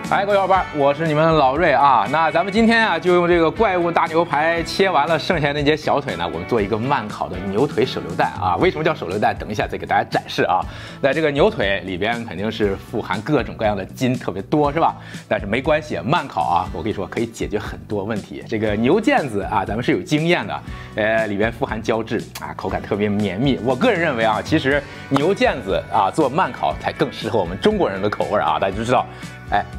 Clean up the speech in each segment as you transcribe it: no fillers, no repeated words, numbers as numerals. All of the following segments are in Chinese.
各位小伙伴，我是你们老瑞啊。那咱们今天啊，就用这个怪物大牛排切完了剩下那节小腿呢，我们做一个慢烤的牛腿手榴弹啊。为什么叫手榴弹？等一下再给大家展示啊。在这个牛腿里边肯定是富含各种各样的筋，特别多是吧？但是没关系，慢烤啊，我跟你说可以解决很多问题。这个牛腱子啊，咱们是有经验的，里边富含胶质啊，口感特别绵密。我个人认为啊，其实牛腱子啊做慢烤才更适合我们中国人的口味啊。大家就知道。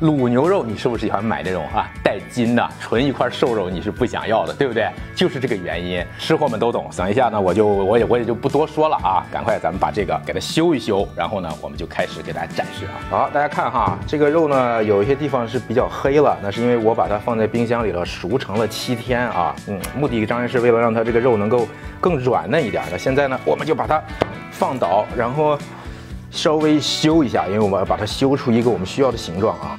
卤牛肉你是不是喜欢买那种带筋的纯一块瘦肉？你是不想要的，对不对？就是这个原因，吃货们都懂。等一下呢，我也就不多说了啊，赶快咱们把这个给它修一修，然后呢，我们就开始给大家展示啊。好，大家看哈，这个肉呢有一些地方是比较黑了，那是因为我把它放在冰箱里了，熟成了7天啊。目的当然是为了让它这个肉能够更软嫩一点。那现在呢，我们就把它放倒，然后。稍微修一下，因为我们要把它修出一个我们需要的形状啊。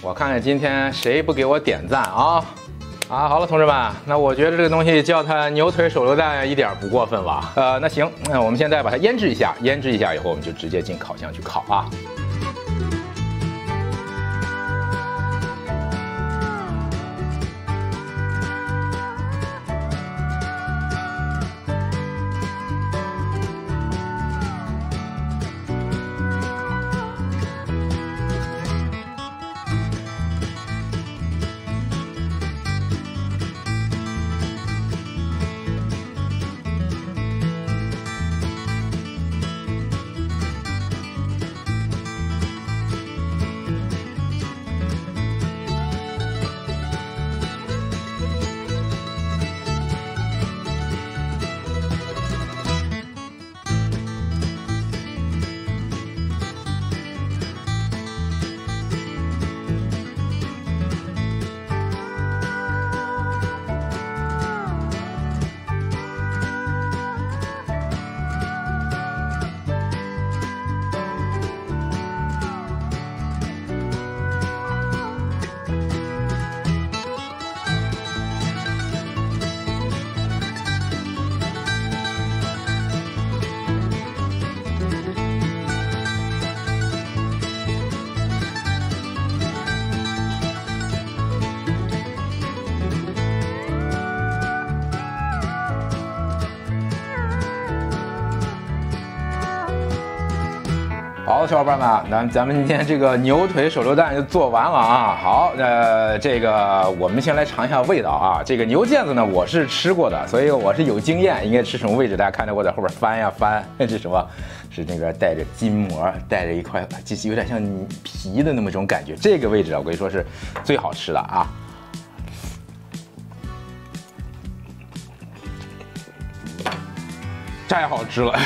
我看看今天谁不给我点赞啊！好了，同志们，那我觉得这个东西叫它牛腿手榴弹一点不过分吧？那行，那我们现在把它腌制一下，腌制一下以后，我们就直接进烤箱去烤啊。好，小伙伴们，咱们今天这个牛腿手榴弹就做完了啊。好，这个我们先来尝一下味道啊。这个牛腱子呢，我是吃过的，所以我是有经验，应该吃什么位置。大家看着我在后边翻呀翻，这是什么？是那边带着筋膜，带着一块，就是有点像皮的那么一种感觉。这个位置啊，我跟你说是最好吃的啊。太好吃了。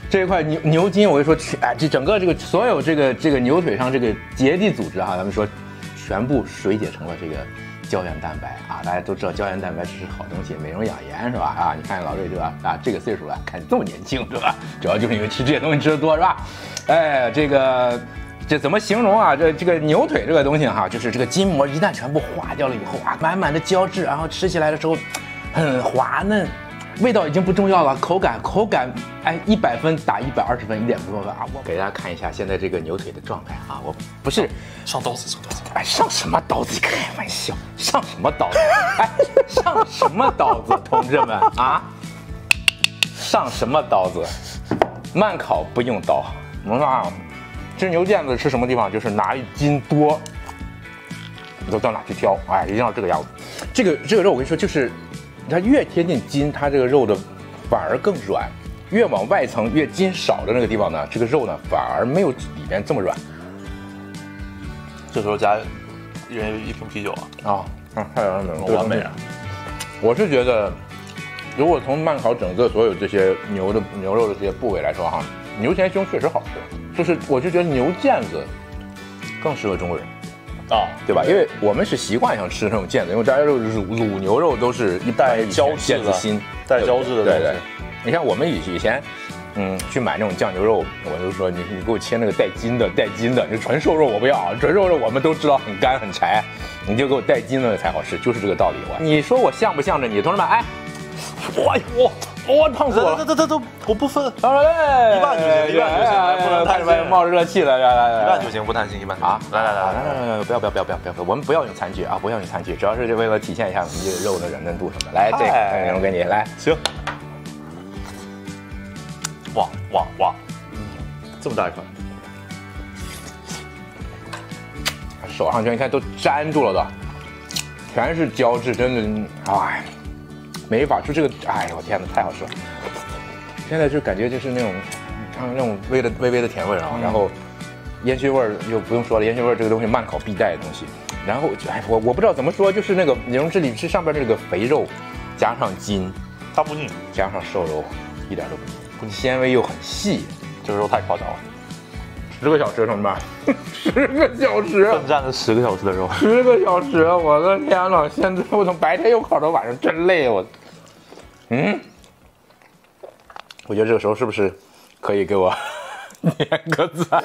这一块牛筋，我跟你说，这整个这个所有这个牛腿上这个结缔组织啊，咱们说全部水解成了这个胶原蛋白啊。大家都知道胶原蛋白是好东西，美容养颜是吧？啊，你看老瑞这个这个岁数了，看这么年轻是吧？主要就是因为吃这些东西吃得多是吧？这怎么形容啊？这个牛腿这个东西哈，就是这个筋膜一旦全部化掉了以后啊，满满的胶质，然后吃起来的时候很滑嫩。味道已经不重要了，口感，100分打120分，一点不过分啊！我给大家看一下现在这个牛腿的状态啊，我不是上刀子，上什么刀子？开玩笑，上什么刀子？上什么刀子？同志们啊，上什么刀子？慢烤不用刀。我们说啊，吃牛腱子吃什么地方？就是哪里筋多，你都到哪去挑，一定要这个样子。这个肉我跟你说就是。它越贴近筋，它这个肉的反而更软。越往外层越筋少的那个地方呢，这个肉呢反而没有里面这么软。这时候加一人1瓶啤酒啊！太完美了，完美啊！我是觉得，如果从慢烤整个所有这些牛肉的这些部位来说哈，牛前胸确实好吃，就是我就觉得牛腱子更适合中国人。对吧？因为我们是习惯上吃那种腱子，因为大家卤牛肉都是一带胶质的腱子心，带胶质的东西。对，你看我们以前，去买那种酱牛肉，我就说你给我切那个带筋的，你纯瘦肉我不要，纯瘦肉我们都知道很干很柴，你就给我带筋的才好吃，就是这个道理。你说我像不像着你，同志们？哎，我烫死我了！都我不分，当然嘞，一半就行，不能开始冒着热气了，来，一半就行，不贪心，一半啊！来，不要，我们不要用餐具啊，不要用餐具，主要是为了体现一下我们这个肉的软嫩度什么的。来，这个我给你来，行。哇，这么大一块，手上你看都粘住了的，全是胶质，真的，哎。没法吃这个，哎呦我天哪，太好吃了！现在就感觉就是那种微微的甜味啊，然后烟熏味就不用说了，烟熏味这个东西慢烤必带的东西。然后我不知道怎么说，就是那个你从这里是上边这个肥肉，加上筋，它不腻，加上瘦肉，一点都不腻，纤维又很细，这个肉太夸张了。10个小时，同志们，10个小时，奋战了10个小时的肉，10个小时，我的天哪！现在我从白天又烤到晚上，真累我。我觉得这个时候是不是可以给我点个赞？